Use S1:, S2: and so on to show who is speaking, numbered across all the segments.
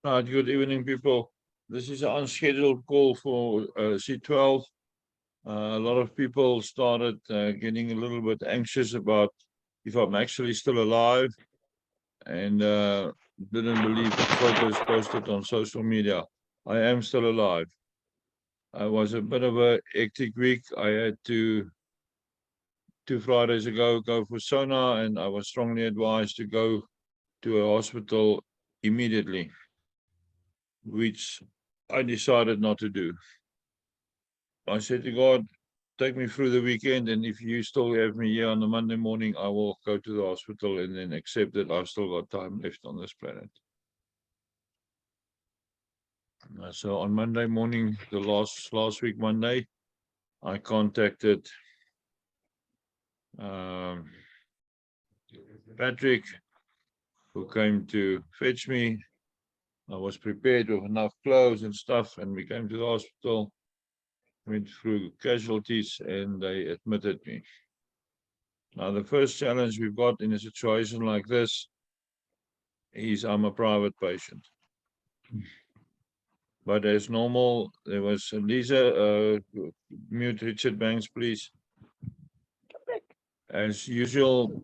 S1: Right, good evening, people. This is an unscheduled call for C12. A lot of people started getting a little bit anxious about if I'm actually still alive and didn't believe the photos posted on social media. I am still alive. It was a bit of a hectic week. I had to, 2 Fridays ago, go for sonar, and I was strongly advised to go to a hospital immediately, which I decided not to do. I said to God, take me through the weekend, and if you still have me here on the Monday morning, I will go to the hospital and then accept that I've still got time left on this planet. So on Monday morning, the last week Monday, I contacted Patrick, who came to fetch me. I was prepared with enough clothes and stuff, and we came to the hospital, went through casualties, and they admitted me. Now, the first challenge we've got in a situation like this is I'm a private patient. But as normal, there was Lisa, mute Richard Banks, please. As usual,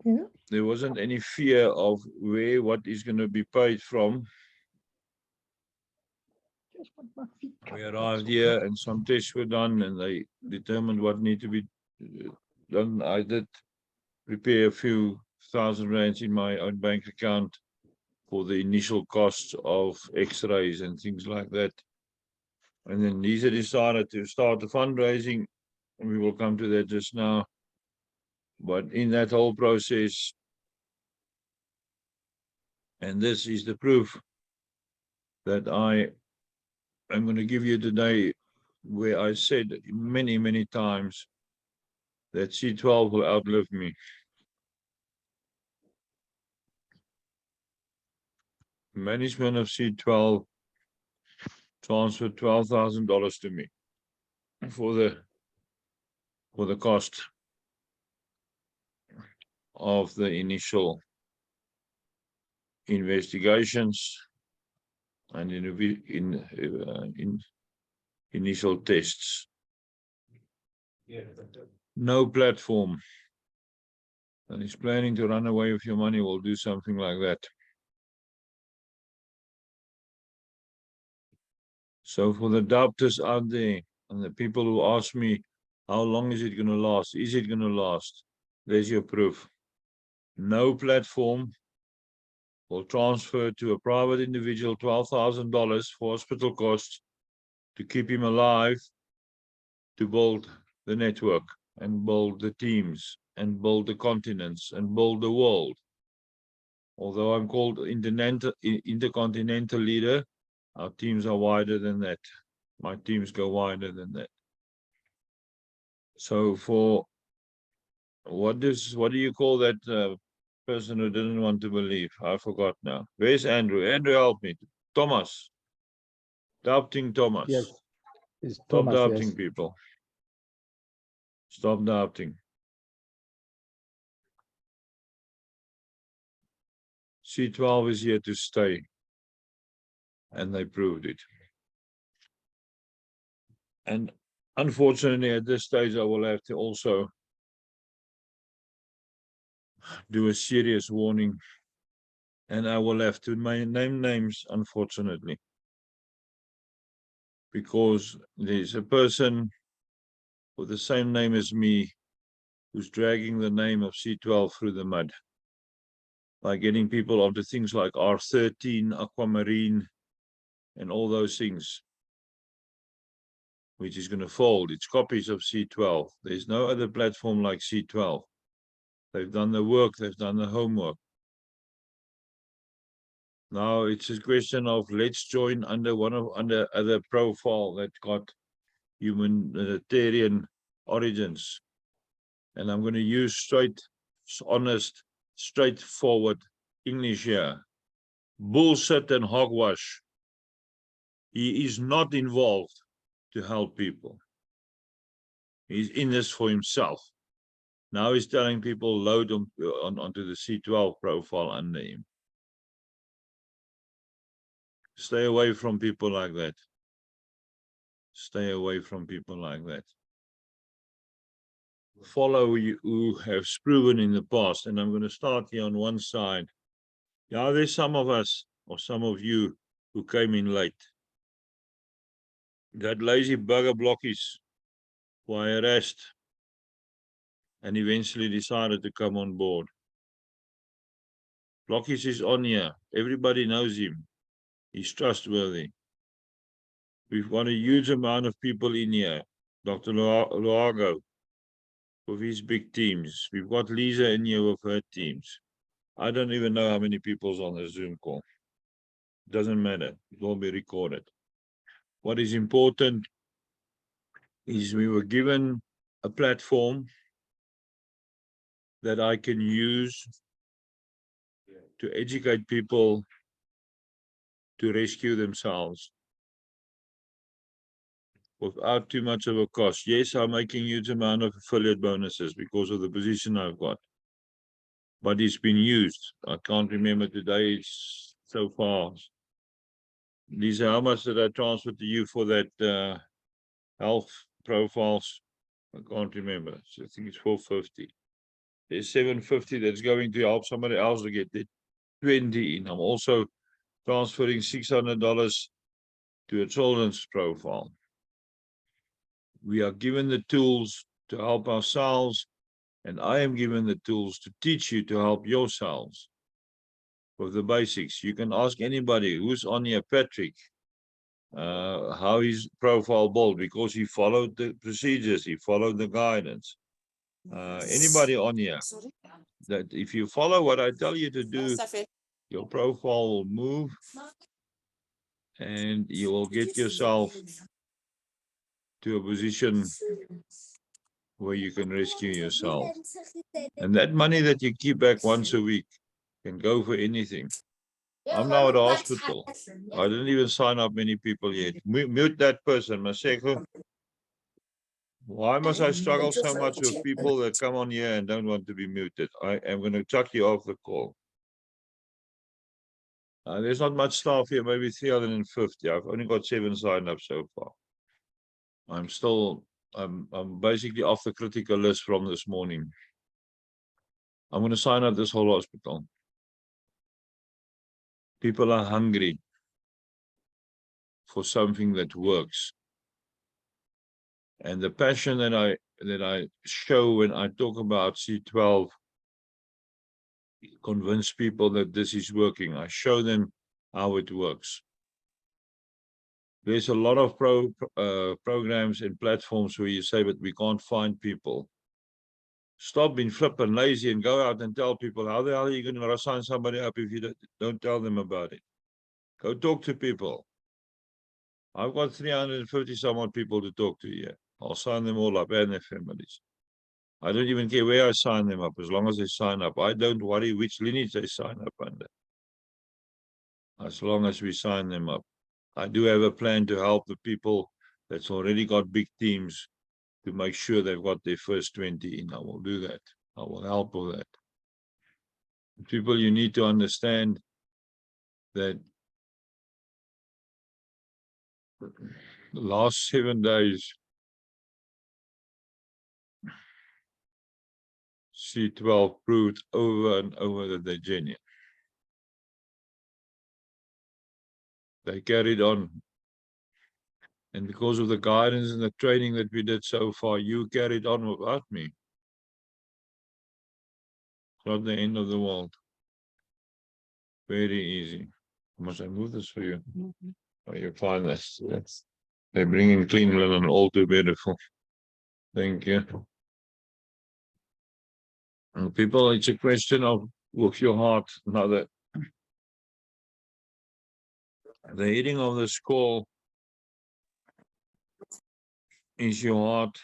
S1: there wasn't any fear of where what is going to be paid from. We arrived here and some tests were done and they determined what need to be done. I did prepare a few £1,000 in my own bank account for the initial costs of x-rays and things like that. And then Lisa decided to start the fundraising, and we will come to that just now. But in that whole process, and this is the proof that I am going to give you today, where I said many, many times that C12 will outlive me. Management of C12 transferred $12,000 to me for the cost of the initial investigations and in initial tests. No platform that is planning to run away with your money will do something like that. So for the doubters out there and the people who ask me, how long is it going to last? Is it going to last? There's your proof. No platform will transfer to a private individual $12,000 for hospital costs to keep him alive, to build the network and build the teams and build the continents and build the world. Although I'm called intercontinental leader, our teams are wider than that. My teams go wider than that. So for what do you call that person who didn't want to believe? I forgot now. Where's Andrew? Andrew, help me. Thomas. Doubting Thomas.
S2: Yes. It's
S1: Stop
S2: Thomas,
S1: doubting
S2: yes.
S1: people. Stop doubting. C12 is here to stay. And they proved it. And unfortunately, at this stage, I will have to also do a serious warning. And I will have to name names, unfortunately. Because there's a person with the same name as me who's dragging the name of C12 through the mud by getting people onto things like R13, Aquamarine, and all those things, which is going to fold. It's copies of C12. There's no other platform like C12. They've done the work, they've done the homework. Now it's a question of let's join under under other profile that got humanitarian origins. And I'm going to use straight, honest, straightforward English here. Bullshit and hogwash. He is not involved to help people. He's in this for himself. Now he's telling people load onto the C12 profile under him. Stay away from people like that. Stay away from people like that. Follow you who have proven in the past. And I'm going to start here on one side. Yeah, there's some of us or some of you who came in late. Got lazy bugger blockies, were harassed, and eventually decided to come on board. Blockies is on here. Everybody knows him. He's trustworthy. We've got a huge amount of people in here. Dr. Luago with his big teams. We've got Lisa in here with her teams. I don't even know how many people's on the Zoom call. Doesn't matter. It will be recorded. What is important is we were given a platform that I can use to educate people to rescue themselves without too much of a cost. Yes, I'm making huge amount of affiliate bonuses because of the position I've got, but it's been used. I can't remember today. It's so far. Lisa, how much did I transfer to you for that health profiles? I can't remember. So I think it's 450. There's 750 that's going to help somebody else to get the 20 in. I'm also transferring $600 to a children's profile. We are given the tools to help ourselves, and I am given the tools to teach you to help yourselves with the basics. You can ask anybody who's on here, Patrick, how his profile built, because he followed the procedures, he followed the guidance. Anybody on here, that if you follow what I tell you to do, your profile will move and you will get yourself to a position where you can rescue yourself. And that money that you keep back once a week can go for anything. I'm now at the hospital. I didn't even sign up many people yet. Mute that person, Maseko. Why must I struggle so much with people that come on here and don't want to be muted? I am going to chuck you off the call. There's not much staff here, maybe 350. I've only got 7 signed up so far. I'm basically off the critical list from this morning. I'm going to sign up this whole hospital. People are hungry for something that works. And the passion that I show when I talk about C12, convince people that this is working. I show them how it works. There's a lot of programs and platforms where you say, but we can't find people. Stop being flippant lazy and go out and tell people, how the hell are you going to sign somebody up if you don't tell them about it? Go talk to people. I've got 350 some odd people to talk to here. I'll sign them all up and their families. I don't even care where I sign them up, as long as they sign up. I don't worry which lineage they sign up under, as long as we sign them up. I do have a plan to help the people that's already got big teams to make sure they've got their first 20 in. I will do that. I will help with that. People, you need to understand that the last 7 days, C12 proved over and over that they're genuine. They carried on. And because of the guidance and the training that we did so far, you carried on without me. It's not the end of the world. Very easy. Must I move this for you? Oh, you find this. Yes. They're bringing clean linen, all too beautiful. Thank you. And people, it's a question of with your heart. Now that the hitting of the skull is your heart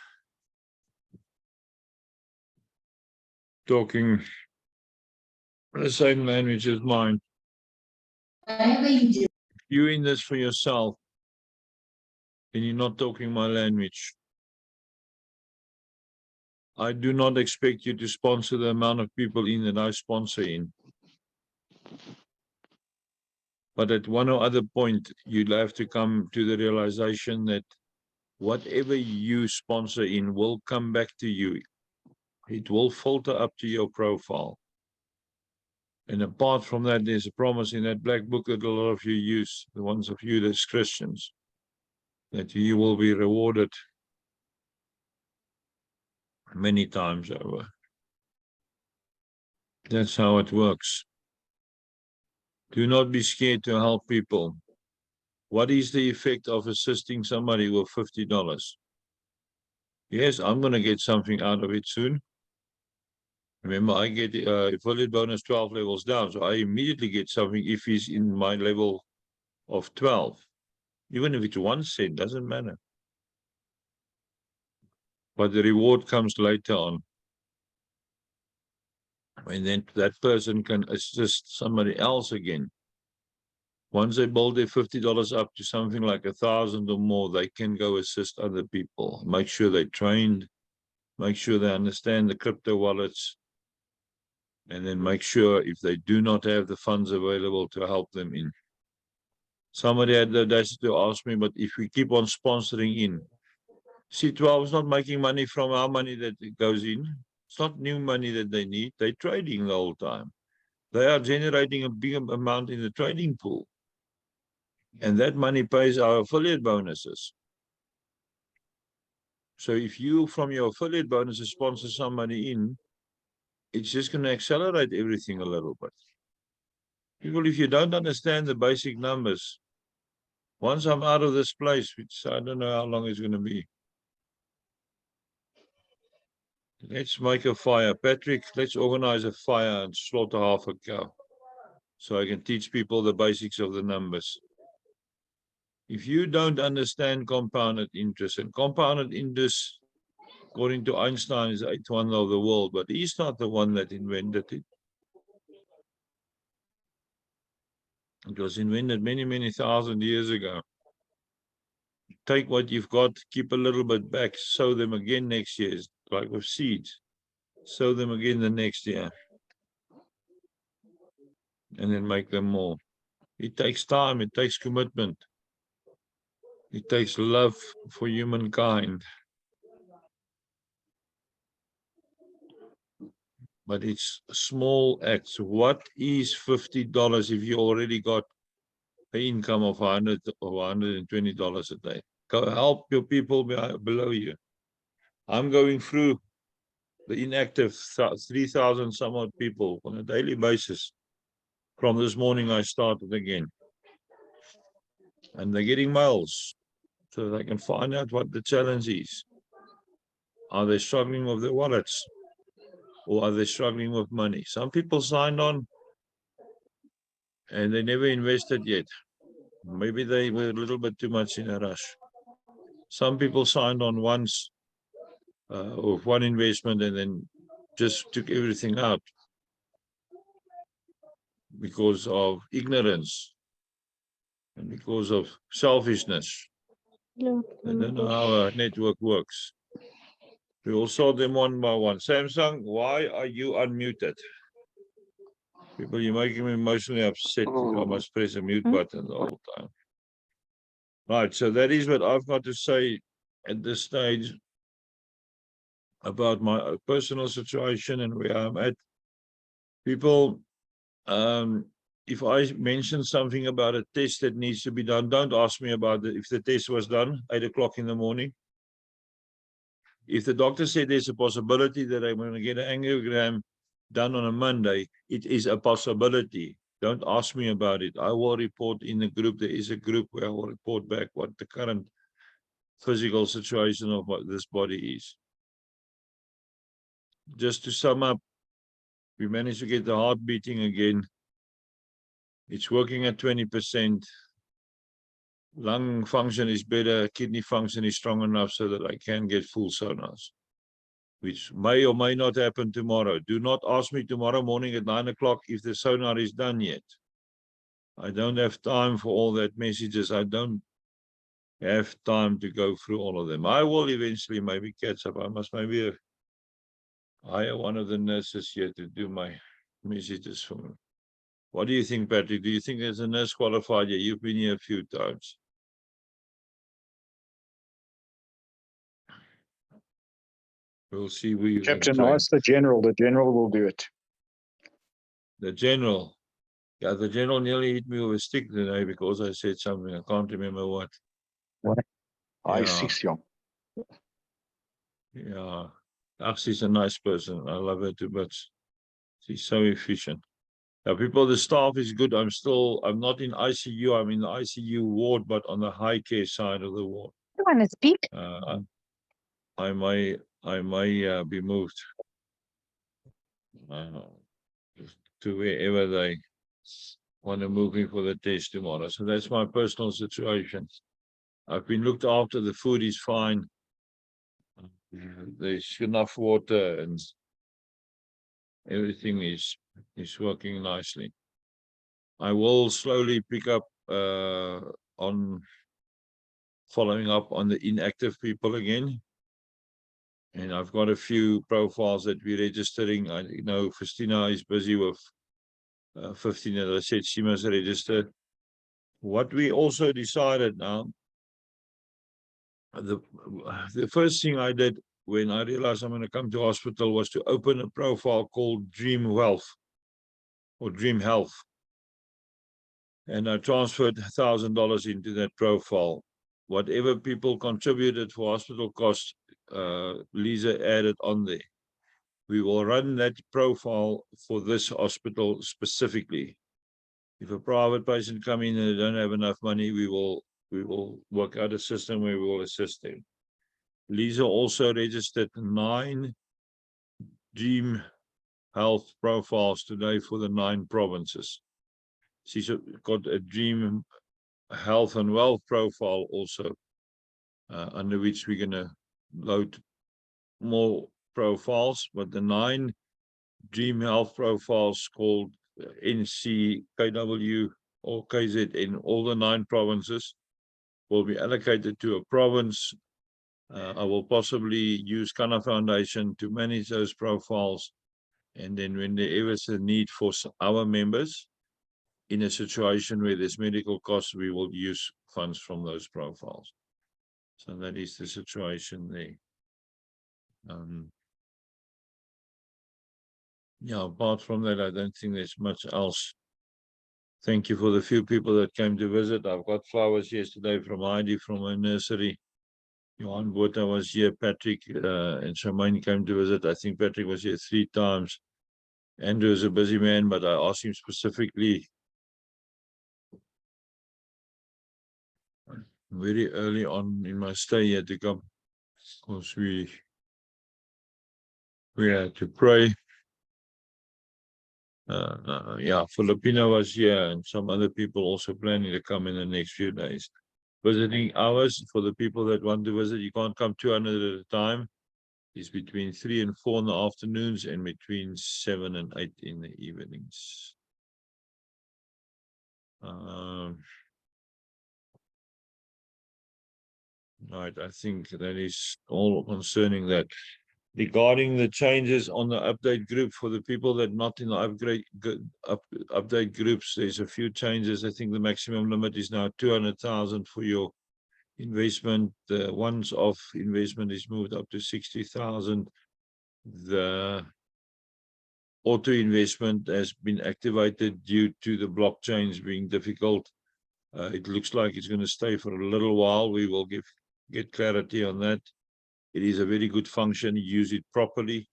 S1: talking the same language as mine. You're in this for yourself, and you're not talking my language. I do not expect you to sponsor the amount of people in that I sponsor in. But at one or other point, you'll have to come to the realization that whatever you sponsor in will come back to you. It will filter up to your profile. And apart from that, there's a promise in that black book that a lot of you use, the ones of you that's Christians, that you will be rewarded many times over. That's how it works. Do not be scared to help people. What is the effect of assisting somebody with $50? Yes, I'm going to get something out of it soon. Remember, I get affiliate bonus 12 levels down, so I immediately get something if he's in my level of 12. Even if it's 1 cent, doesn't matter. But the reward comes later on. And then that person can assist somebody else again. Once they build their $50 up to something like 1,000 or more, they can go assist other people. Make sure they're trained, make sure they understand the crypto wallets, and then make sure if they do not have the funds available to help them in. Somebody had the audacity to ask me, but if we keep on sponsoring in, C12 is not making money from our money that it goes in. It's not new money that they need. They're trading the whole time. They are generating a big amount in the trading pool. And that money pays our affiliate bonuses. So if you, from your affiliate bonuses, sponsor somebody in, it's just going to accelerate everything a little bit. People, if you don't understand the basic numbers, once I'm out of this place, which I don't know how long it's going to be, let's make a fire. Patrick, let's organize a fire and slaughter half a cow so I can teach people the basics of the numbers. If you don't understand compounded interest, and compounded interest, according to Einstein, is the 8th wonder of the world, but he's not the one that invented it. It was invented many, many thousand years ago. Take what you've got, keep a little bit back, sow them again next year, it's like with seeds. Sow them again the next year. And then make them more. It takes time, it takes commitment. It takes love for humankind. But it's small acts. What is $50 if you already got an income of $100 or $120 a day? Go help your people below you. I'm going through the inactive 3,000 some odd people on a daily basis. From this morning, I started again. And they're getting mails so they can find out what the challenge is. Are they struggling with their wallets? Or are they struggling with money? Some people signed on and they never invested yet. Maybe they were a little bit too much in a rush. Some people signed on once with one investment and then just took everything out because of ignorance and because of selfishness.
S2: No,
S1: I don't know how a network works. We will sort them one by one. Samsung, why are you unmuted? People, you're making me emotionally upset. I must press a mute button the whole time. Right, so that is what I've got to say at this stage about my personal situation and where I'm at. People, if I mention something about a test that needs to be done, don't ask me about it. If the test was done 8 o'clock in the morning, if the doctor said there's a possibility that I'm going to get an angiogram done on a Monday, it is a possibility. Don't ask me about it. I will report in the group. There is a group where I will report back what the current physical situation of what this body is. Just to sum up, we managed to get the heart beating again. It's working at 20%. Lung function is better. Kidney function is strong enough so that I can get full sonars, which may or may not happen tomorrow. Do not ask me tomorrow morning at 9 o'clock if the sonar is done yet. I don't have time for all that messages. I don't have time to go through all of them. I will eventually maybe catch up. I must maybe hire one of the nurses here to do my messages for me. What do you think, Patrick? Do you think there's a nurse qualified here? You've been here a few times. We'll see who you
S2: Captain,
S1: train.
S2: ask the general. The general will do it.
S1: The general. Yeah, the general nearly hit me with a stick today because I said something. I can't remember what.
S2: I6, young.
S1: Yeah. She's a nice person. I love her too much. She's so efficient. Now, people, the staff is good. I'm not in ICU. I'm in the ICU ward, but on the high care side of the ward.
S3: You want to speak?
S1: I may be moved to wherever they want to move me for the test tomorrow. So that's my personal situation. I've been looked after. The food is fine. There's enough water and everything is working nicely. I will slowly pick up on following up on the inactive people again. And I've got a few profiles that we're registering. I know Christina is busy with 15, as I said, she must register. What we also decided now, the first thing I did when I realized I'm going to come to hospital was to open a profile called Dream Wealth or Dream Health. And I transferred $1,000 into that profile. Whatever people contributed for hospital costs, Lisa added on there. We will run that profile for this hospital specifically. If a private patient come in and they don't have enough money, we will work out a system where we will assist them. Lisa also registered 9 Dream Health profiles today for the 9 provinces. She's got a Dream Health and Wealth profile also, under which we're going to load more profiles, but the 9 Dream Health profiles called NC, KW, or KZN, all the 9 provinces will be allocated to a province. I will possibly use Kana Foundation to manage those profiles. And then when there is a need for our members in a situation where there's medical costs, we will use funds from those profiles. So that is the situation there. Yeah, apart from that, I don't think there's much else. Thank you for the few people that came to visit. I've got flowers yesterday from Heidi from my nursery. Johan Botha was here, Patrick and Charmaine came to visit. I think Patrick was here 3 times. Andrew is a busy man, but I asked him specifically very early on in my stay here to come, because we had to pray. Yeah, Filipino was here and some other people also planning to come in the next few days. Visiting hours for the people that want to visit, you can't come 200 at a time. It's between 3 and 4 in the afternoons and between 7 and 8 in the evenings. Right, I think that is all concerning that. Regarding the changes on the update group for the people that not in the update groups, there's a few changes. I think the maximum limit is now 200,000 for your investment. The once-off investment is moved up to 60,000. The auto investment has been activated due to the blockchains being difficult. It looks like it's going to stay for a little while. We will get clarity on that. It is a very good function. Use it properly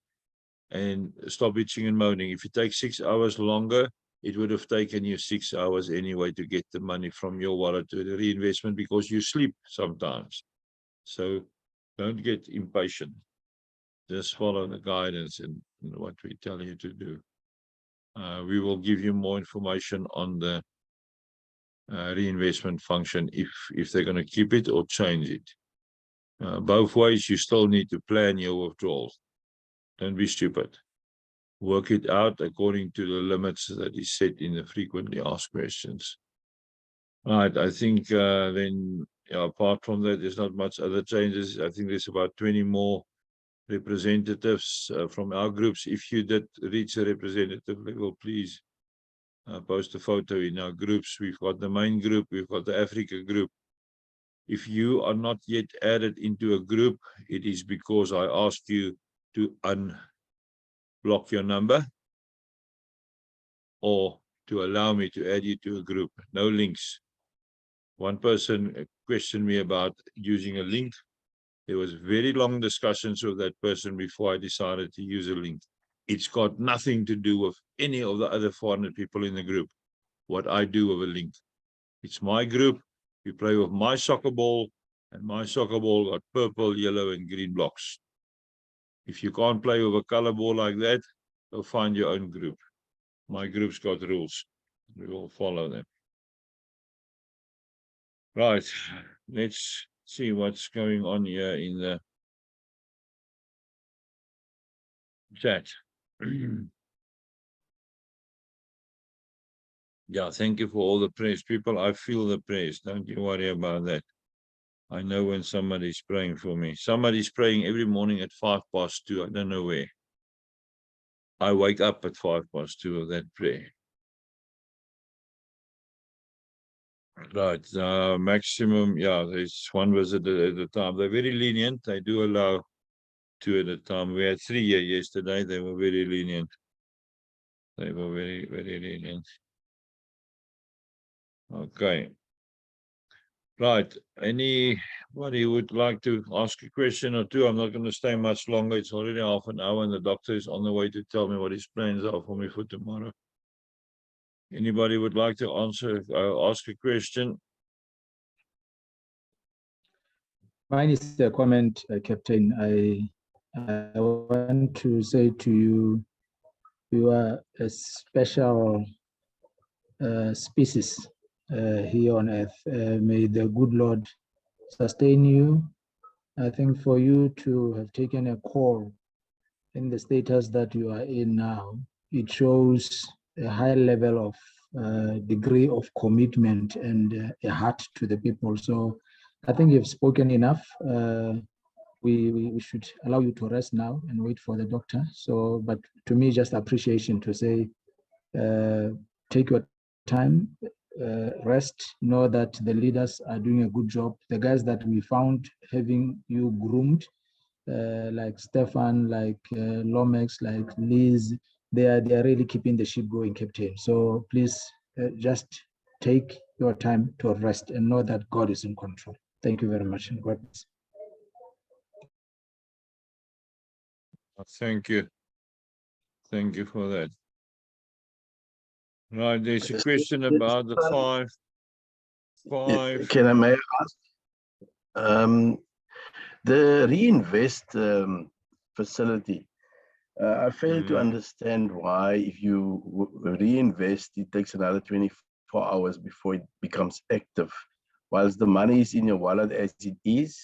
S1: and stop bitching and moaning. If it takes 6 hours longer, it would have taken you 6 hours anyway to get the money from your wallet to the reinvestment, because you sleep sometimes. So don't get impatient. Just follow the guidance and what we tell you to do. We will give you more information on the reinvestment function if they're going to keep it or change it. Both ways, you still need to plan your withdrawals. Don't be stupid. Work it out according to the limits that is set in the frequently asked questions. Right, I think then, yeah, apart from that, there's not much other changes. I think there's about 20 more representatives from our groups. If you did reach a representative level, please post a photo in our groups. We've got the main group, we've got the Africa group. If you are not yet added into a group, it is because I asked you to unblock your number or to allow me to add you to a group. No links. One person questioned me about using a link. There was very long discussions with that person before I decided to use a link. It's got nothing to do with any of the other 400 people in the group. What I do with a link. It's my group. We play with my soccer ball, and my soccer ball got purple, yellow, and green blocks. If you can't play with a color ball like that, go find your own group. My group's got rules. We will follow them. Right. Let's see what's going on here in the chat. Yeah, thank you for all the praise. People, I feel the praise. Don't you worry about that. I know when somebody's praying for me. Somebody's praying every morning at 2:05. I don't know where. I wake up at 2:05 of that prayer. Right, maximum, yeah, there's one visit at a time. They're very lenient. They do allow 2 at a time. We had 3 here yesterday. They were very lenient. They were very, very lenient. Okay. Right. Anybody would like to ask a question or two? I'm not going to stay much longer. It's already half an hour and the doctor is on the way to tell me what his plans are for me for tomorrow. Anybody would like to ask a question?
S3: Mine is a comment, Captain. I want to say to you, you are a special species here on earth. May the good Lord sustain you. I think for you to have taken a call in the status that you are in now, it shows a high level of degree of commitment and a heart to the people. So I think you've spoken enough. We should allow you to rest now and wait for the doctor. So, but to me, just appreciation to say, take your time, rest, know that the leaders are doing a good job. The guys that we found having you groomed, like Stefan, like Lomex, like Liz, they are really keeping the ship going, Captain. So please just take your time to rest and know that God is in control. Thank you very much. And God bless.
S1: Thank you. Thank you for that. Right, there's a question about the five.
S4: Can I may ask? The reinvest facility. I fail to understand why, if you reinvest, it takes another 24 hours before it becomes active. Whilst the money is in your wallet as it is,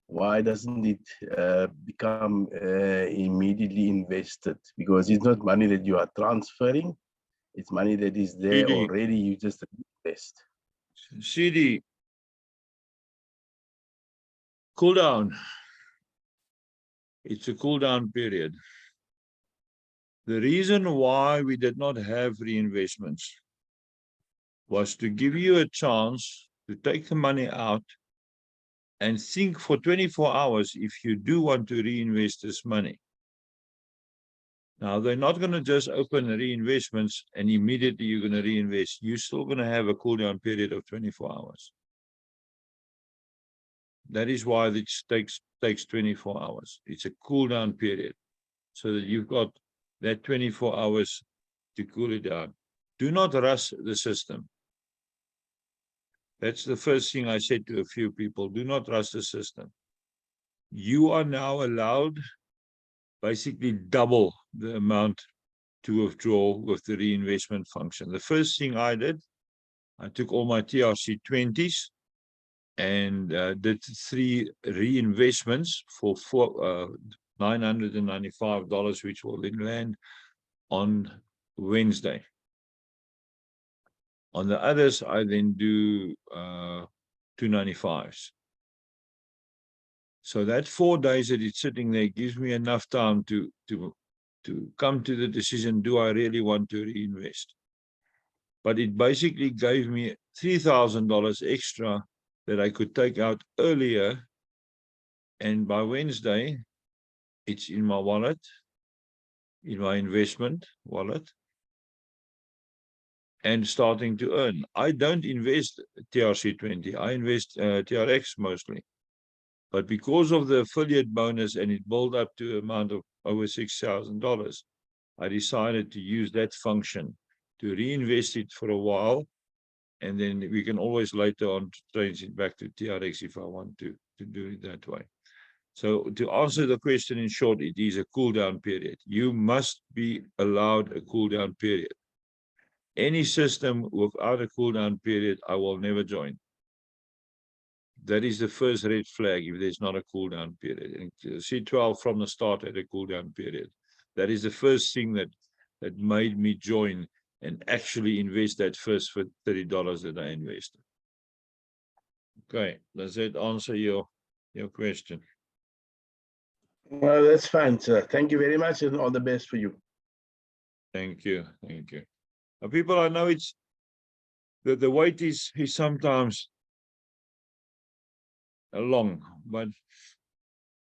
S4: why doesn't it become immediately invested? Because it's not money that you are transferring. It's money that is there already. You just invest.
S1: CD, cool down. It's a cool down period. The reason why we did not have reinvestments was to give you a chance to take the money out and think for 24 hours if you do want to reinvest this money. Now, they're not going to just open reinvestments and immediately you're going to reinvest. You're still going to have a cool down period of 24 hours. That is why it takes 24 hours. It's a cool down period so that you've got that 24 hours to cool it down. Do not rush the system. That's the first thing I said to a few people. Do not rush the system. You are now allowed basically double the amount to withdraw with the reinvestment function. The first thing I did, I took all my TRC20s and did 3 reinvestments for $995, which will then land on Wednesday. On the others, I then do 295s. So that 4 days that it's sitting there gives me enough time to come to the decision, do I really want to reinvest? but it basically gave me $3,000 extra that I could take out earlier. And by Wednesday, it's in my wallet, in my investment wallet, and starting to earn. I don't invest TRC20, I invest TRX mostly. But because of the affiliate bonus and it built up to an amount of over $6,000, I decided to use that function to reinvest it for a while. And then we can always later on change it back to TRX if I want to do it that way. So to answer the question in short, it is a cool down period. You must be allowed a cool down period. Any system without a cool down period, I will never join. That is the first red flag if there's not a cool down period. And C12 from the start had a cool down period. That is the first thing that made me join and actually invest that first for $30 that I invested. Okay, does that answer your question?
S4: Well, that's fine, sir. Thank you very much, and all the best for you.
S1: Thank you, thank you. People, I know it's the wait is sometimes long, but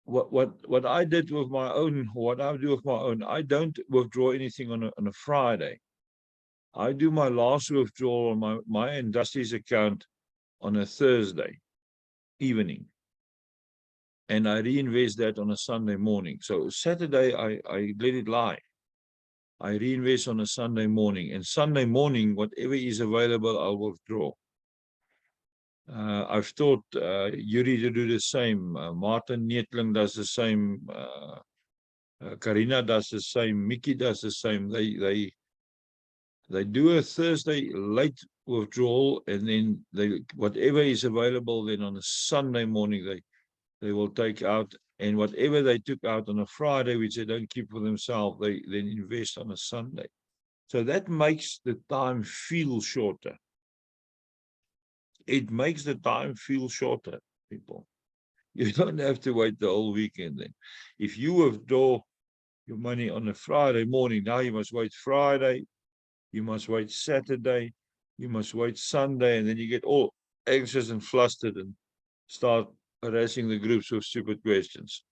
S1: what I did with my own, what I do with my own, I don't withdraw anything on a Friday. I do my last withdrawal on my Industrious account on a Thursday evening, and I reinvest that on a Sunday morning. So Saturday I let it lie. I reinvest on a Sunday morning, and Sunday morning whatever is available I'll withdraw. I've taught Yuri to do the same. Martin Neetling does the same. Karina does the same. Mickey does the same. They do a Thursday late withdrawal, and then whatever is available then on a Sunday morning they will take out, and whatever they took out on a Friday, which they don't keep for themselves, they then invest on a Sunday. So that makes the time feel shorter. It makes the time feel shorter, people. You don't have to wait the whole weekend then. If you withdraw your money on a Friday morning, now you must wait Friday, you must wait Saturday, you must wait Sunday, and then you get all anxious and flustered and start harassing the groups with stupid questions.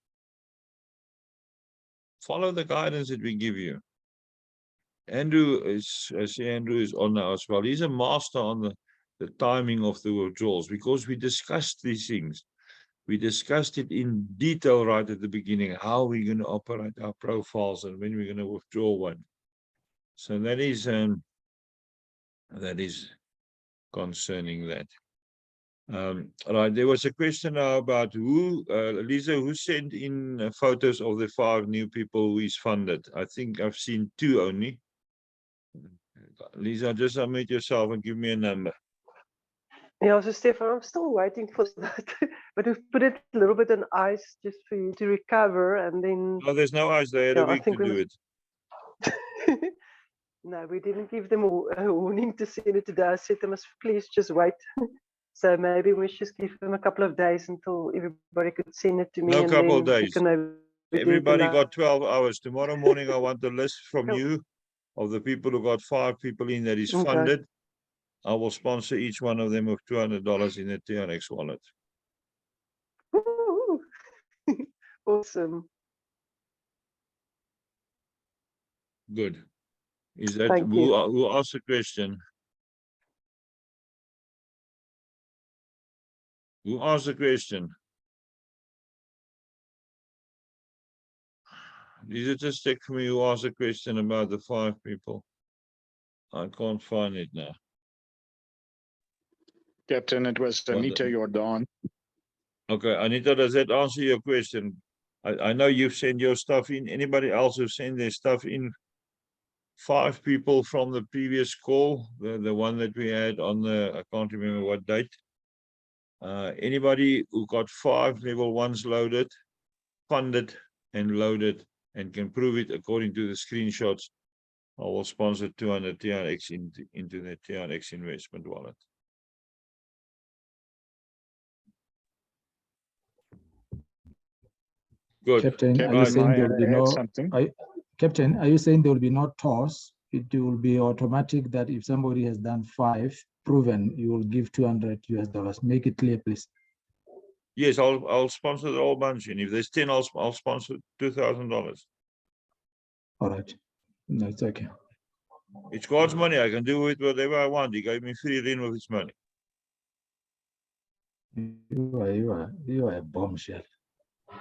S1: Follow the guidance that we give you. Andrew is, I see Andrew is on now as well. He's a master on the timing of the withdrawals, because we discussed these things. We discussed it in detail right at the beginning, how we're going to operate our profiles and when we're going to withdraw one. So that is concerning that. Right, there was a question now about who, Lisa, who sent in photos of the 5 new people who is funded. I think I've seen 2 only. Lisa, just unmute yourself and give me a number.
S5: Yeah, so Stefan, I'm still waiting for that, but we've put it a little bit on ice just for you to recover, and then.
S1: No, there's no ice. They had a week to do it.
S5: No, we didn't give them a warning to send it today. I said they must please just wait. So maybe we should give them a couple of days until everybody could send it to me.
S1: No,
S5: and
S1: couple of
S5: then
S1: days.
S5: Everybody
S1: got 12 hours. Tomorrow morning, I want the list from you of the people who got 5 people in that is funded. I will sponsor each one of them with $200 in the TRX wallet.
S5: Awesome.
S1: Good. Is that
S5: Thank you.
S1: who asked the question? Who asked the question? Lisa, just check for me who asked the question about the 5 people. I can't find it now.
S2: Captain, it was Anita Jordan.
S1: Okay, Anita, does that answer your question? I know you've sent your stuff in. Anybody else who sent their stuff in? 5 people from the previous call, the one that we had on the, I can't remember what date. Anybody who got 5 level 1s loaded, funded and loaded, and can prove it according to the screenshots, I will sponsor 200 TRX into the TRX investment wallet. Good.
S3: Captain, are you saying there will be no? Captain, are you saying there will be no toss it will be automatic that if somebody has done 5 proven, you will give $200. Make it clear, please.
S1: Yes, I'll sponsor the whole bunch, and if there's 10, I'll sponsor $2,000.
S3: All right. No, it's okay.
S1: It's God's money. I can do with whatever I want. He gave me free rein with his money.
S3: You are a bombshell.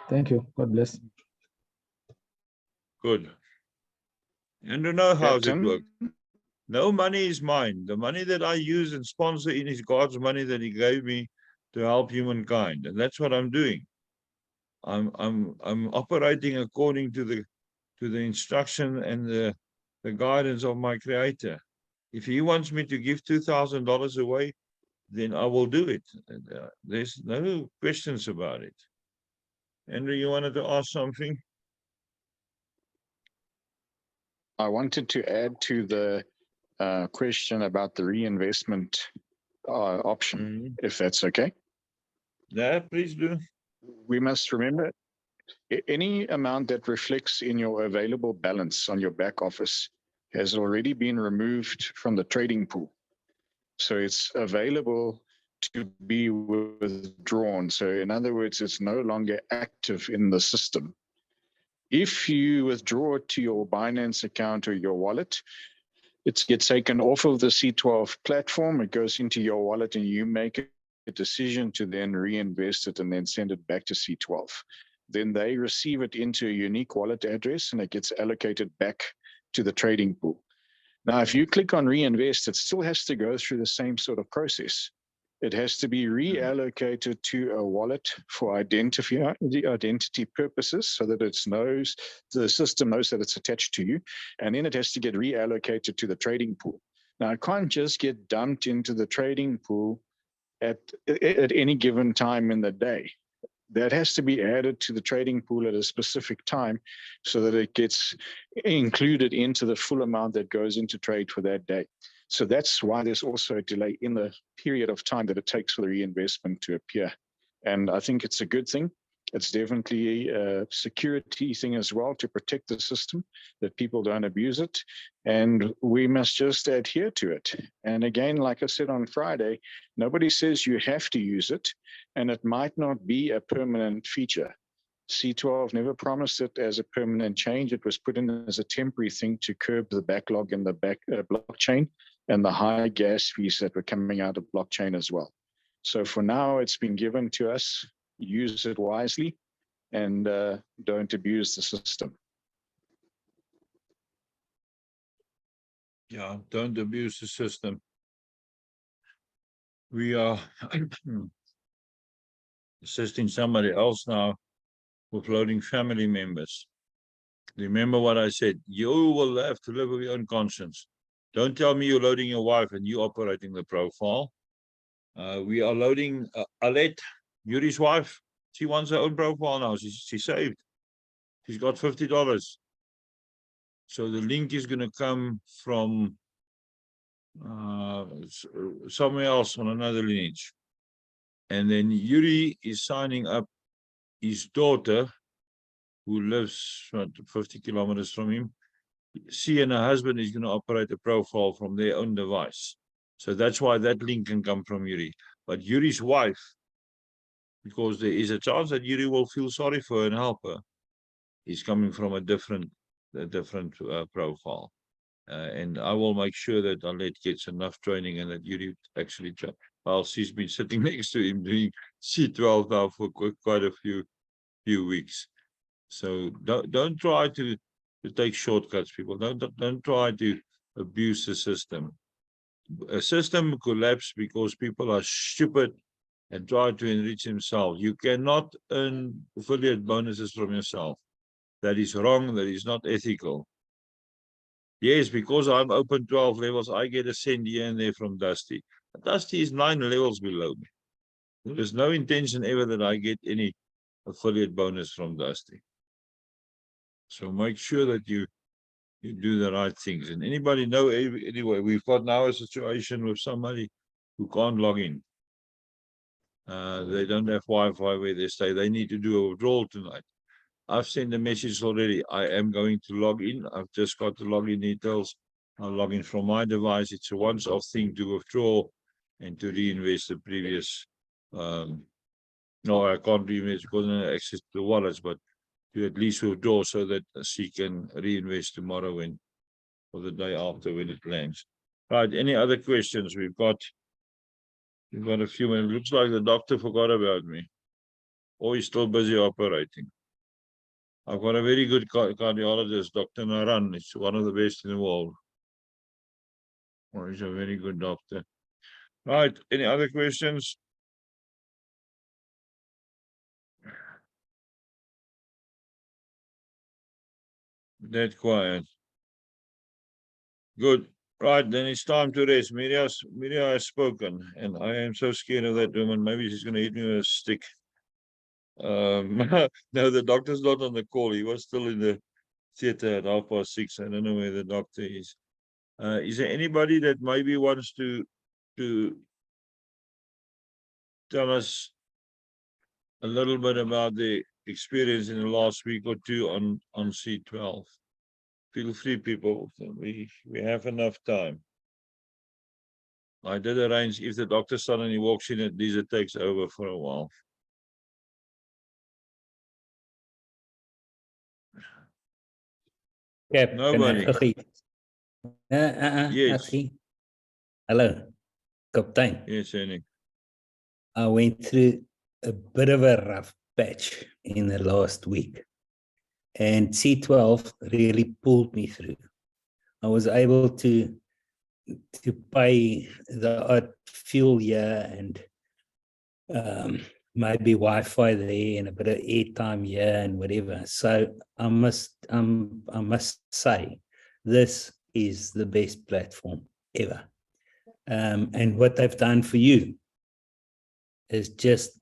S3: Thank you. God bless.
S1: Good. And you know how it
S2: Captain,
S1: works. No money is mine. The money that I use and sponsor in is God's money that He gave me to help humankind, and that's what I'm doing. I'm operating according to the instruction and the guidance of my Creator. If He wants me to give $2,000 away, then I will do it. There's no questions about it. Andrew, you wanted to ask something?
S2: I wanted to add to the question about the reinvestment option, if that's okay.
S1: Yeah, please do.
S2: We must remember any amount that reflects in your available balance on your back office has already been removed from the trading pool. So it's available to be withdrawn. So in other words, it's no longer active in the system. If you withdraw it to your Binance account or your wallet, it gets taken off of the C12 platform. It goes into your wallet and you make a decision to then reinvest it and then send it back to C12. Then they receive it into a unique wallet address and it gets allocated back to the trading pool. Now, if you click on reinvest, it still has to go through the same sort of process. It has to be reallocated to a wallet for identity purposes so that the system knows that it's attached to you. And then it has to get reallocated to the trading pool. Now, it can't just get dumped into the trading pool at any given time in the day. That has to be added to the trading pool at a specific time so that it gets included into the full amount that goes into trade for that day. So that's why there's also a delay in the period of time that it takes for the reinvestment to appear. And I think it's a good thing. It's definitely a security thing as well to protect the system, that people don't abuse it. And we must just adhere to it. And again, like I said on Friday, nobody says you have to use it, and it might not be a permanent feature. C12 never promised it as a permanent change. It was put in as a temporary thing to curb the backlog in the blockchain and the high gas fees that were coming out of blockchain as well. So for now, it's been given to us. Use it wisely and don't abuse the system.
S1: Yeah, don't abuse the system. We are assisting somebody else now with loading family members. Remember what I said, you will have to live with your own conscience. Don't tell me you're loading your wife and you operating the profile. We are loading Alet, Yuri's wife. She wants her own profile now. She saved. She's got $50. So the link is going to come from somewhere else on another lineage. And then Yuri is signing up his daughter, who lives 50 kilometers from him. She and her husband is going to operate a profile from their own device. So that's why that link can come from Yuri. But Yuri's wife, because there is a chance that Yuri will feel sorry for her and help her, is coming from a different profile. And I will make sure that Alet gets enough training and that Yuri actually, well, she's been sitting next to him doing C12 now for quite a few weeks. So don't try to take shortcuts, people. Don't try to abuse the system. A system collapses because people are stupid and try to enrich themselves. You cannot earn affiliate bonuses from yourself. That is wrong. That is not ethical. Yes, because I'm open 12 levels, I get a cent here and there from Dusty. Dusty is 9 levels below me. There is no intention ever that I get any affiliate bonus from Dusty. So make sure that you do the right things. And anybody know, anyway, we've got now a situation with somebody who can't log in. They don't have Wi-Fi where they stay. They need to do a withdrawal tonight. I've sent a message already. I am going to log in. I've just got the login details. I'll log in from my device. It's a once-off thing to withdraw and to reinvest the previous. No, I can't reinvest because I don't have access to the wallets, but to at least withdraw so that she can reinvest tomorrow and or the day after when it lands. Right, any other questions? We've got a few minutes. Looks like the doctor forgot about me. Or he's still busy operating. I've got a very good cardiologist, Dr. Naran. He's one of the best in the world. Well, he's a very good doctor. Right, any other questions? Dead quiet. Good. Right, then it's time to rest. Miria has spoken, and I am so scared of that woman. Maybe she's going to hit me with a stick. No, the doctor's not on the call. He was still in the theater at 6:30. I don't know where the doctor is. Is there anybody that maybe wants to tell us a little bit about the experience in the last week or two on C12? Feel free, people. We have enough time. I did arrange if the doctor suddenly walks in, at least it takes over for a while. Nobody. Yes.
S6: Hello, Captain.
S1: Yes, Annie.
S6: I went through a bit of a rough patch in the last week, and C12 really pulled me through. I was able to pay the odd fuel here and maybe Wi-Fi there and a bit of airtime here and whatever. So I must say, this is the best platform ever. And what they've done for you is just,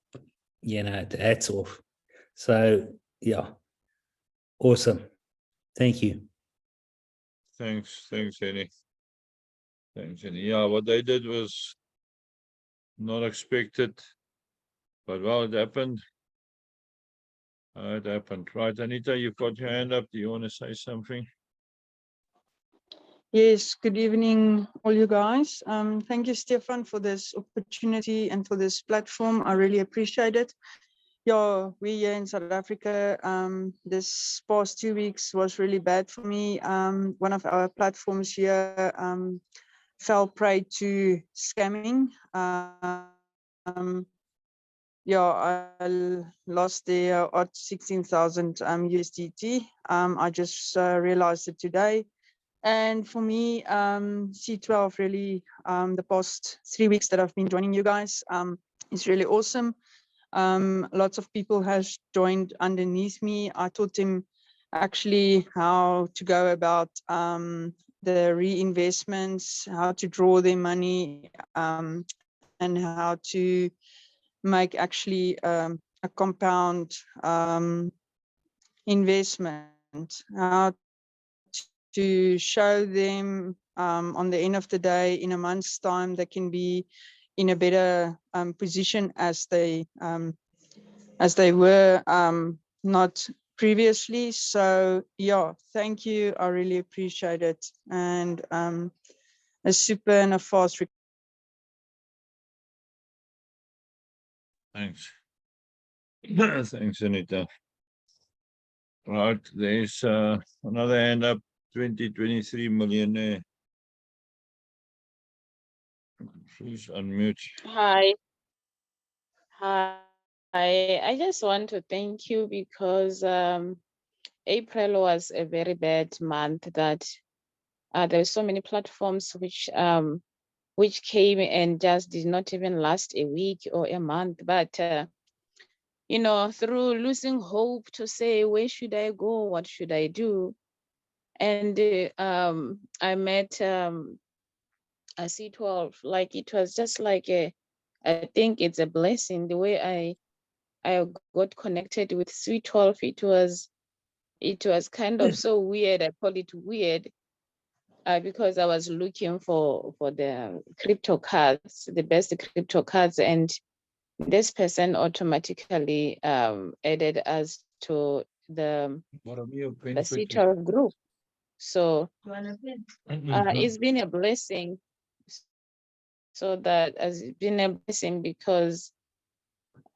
S6: hats off. So yeah, awesome. Thank you.
S1: Thanks, Annie. Thanks, Annie. Yeah, what they did was not expected, but well, it happened. It happened. Right, Anita, you've got your hand up. Do you want to say something?
S7: Yes, good evening, all you guys. Thank you, Stefan, for this opportunity and for this platform. I really appreciate it. Yeah, we here in South Africa, this past 2 weeks was really bad for me. One of our platforms here fell prey to scamming. Yeah, I lost the odd 16,000 USDT. I just realized it today. And for me, C12 really, the past 3 weeks that I've been joining you guys is really awesome. Lots of people has joined underneath me. I taught them actually how to go about the reinvestments, how to draw their money, and how to make actually a compound investment, how to show them on the end of the day, in a month's time, they can be in a better position as they were not previously. So yeah, thank you. I really appreciate it. And a super and a fast.
S1: Thanks. Thanks, Anita. Right, there's another hand up, 2023 millionaire. Please unmute.
S8: Hi. I just want to thank you because April was a very bad month that there were so many platforms which came and just did not even last a week or a month. But through losing hope to say, where should I go? What should I do? And I met a C12. Like, it was just like I think it's a blessing the way I got connected with C12. It was kind of so weird. I call it weird because I was looking for the crypto cards, the best crypto cards, and this person automatically added us to the C12 group. So it's been a blessing. So that has been a blessing because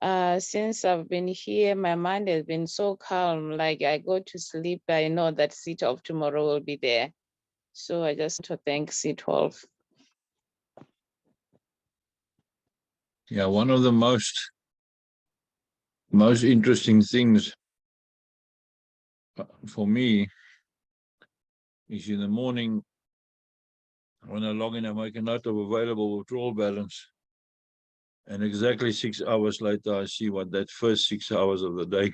S8: since I've been here, my mind has been so calm. Like I go to sleep, I know that C12 tomorrow will be there. So I just want to thank C12.
S1: Yeah, one of the most interesting things for me is in the morning when I log in, I make a note of available withdrawal balance. And exactly 6 hours later, I see what that first 6 hours of the day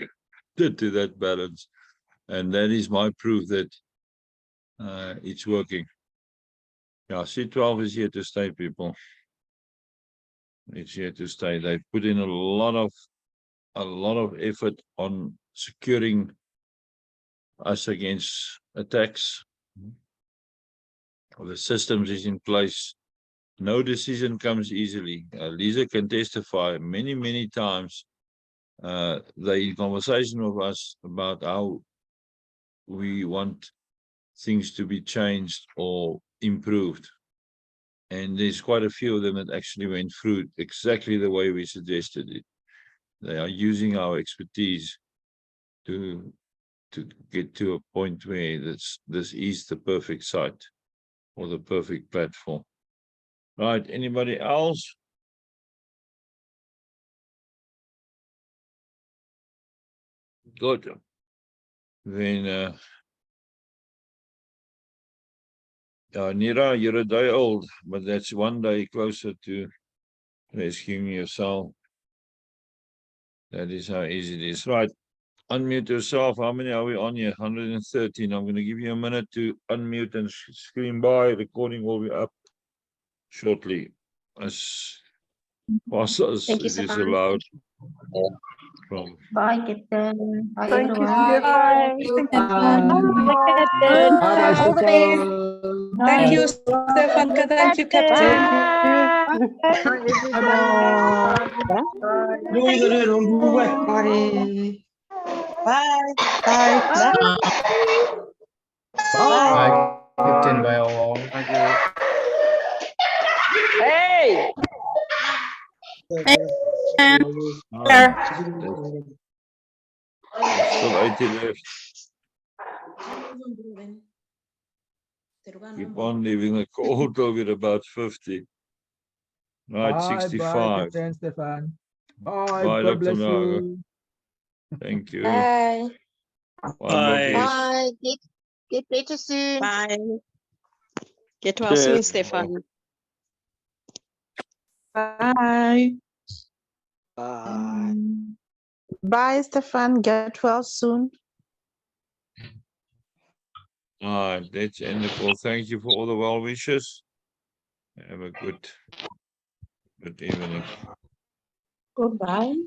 S1: did to that balance. And that is my proof that it's working. Yeah, C12 is here to stay, people. It's here to stay. They've put in a lot of effort on securing us against attacks. The systems is in place. No decision comes easily. Lisa can testify many times. They in conversation with us about how we want things to be changed or improved. And there's quite a few of them that actually went through exactly the way we suggested it. They are using our expertise to get to a point where this is the perfect site or the perfect platform. Right, anybody else? Good. Then Nira, you're a day old, but that's one day closer to rescuing yourself. That is how easy it is. Right. Unmute yourself. How many are we on here? 113. I'm going to give you a minute to unmute and scream by. Recording will be up shortly, as fast as
S9: Thank you,
S1: it is
S9: Stefan.
S1: allowed. From
S9: Bye, Captain. Bye,
S5: Thank you,
S9: everyone.
S5: Stefan. Thank you,
S3: Bye. Bye,
S9: All the best.
S3: Stefan.
S10: Thank you, Stefan. Thank you, Captain.
S5: Bye, everybody. Bye.
S10: Bye. Bye.
S3: Bye, Captain. Bye, all.
S4: Thank you.
S5: Hey!
S1: there's still 80 left. Keep on leaving the call till we're about 50. Right,
S3: Bye,
S1: 65.
S3: Captain Stefan. Bye.
S1: Bye,
S3: God bless
S1: Dr. Naga.
S3: you.
S1: Thank you.
S9: Bye.
S1: Bye, Bob.
S9: Bye. Get better soon.
S10: Bye. Get well soon,
S1: Cheers.
S10: Stefan. Bye.
S11: Bye.
S10: Bye, Stefan. Get well soon.
S1: All right, let's end the call. Thank you for all the well wishes. Have a good evening.
S10: Goodbye.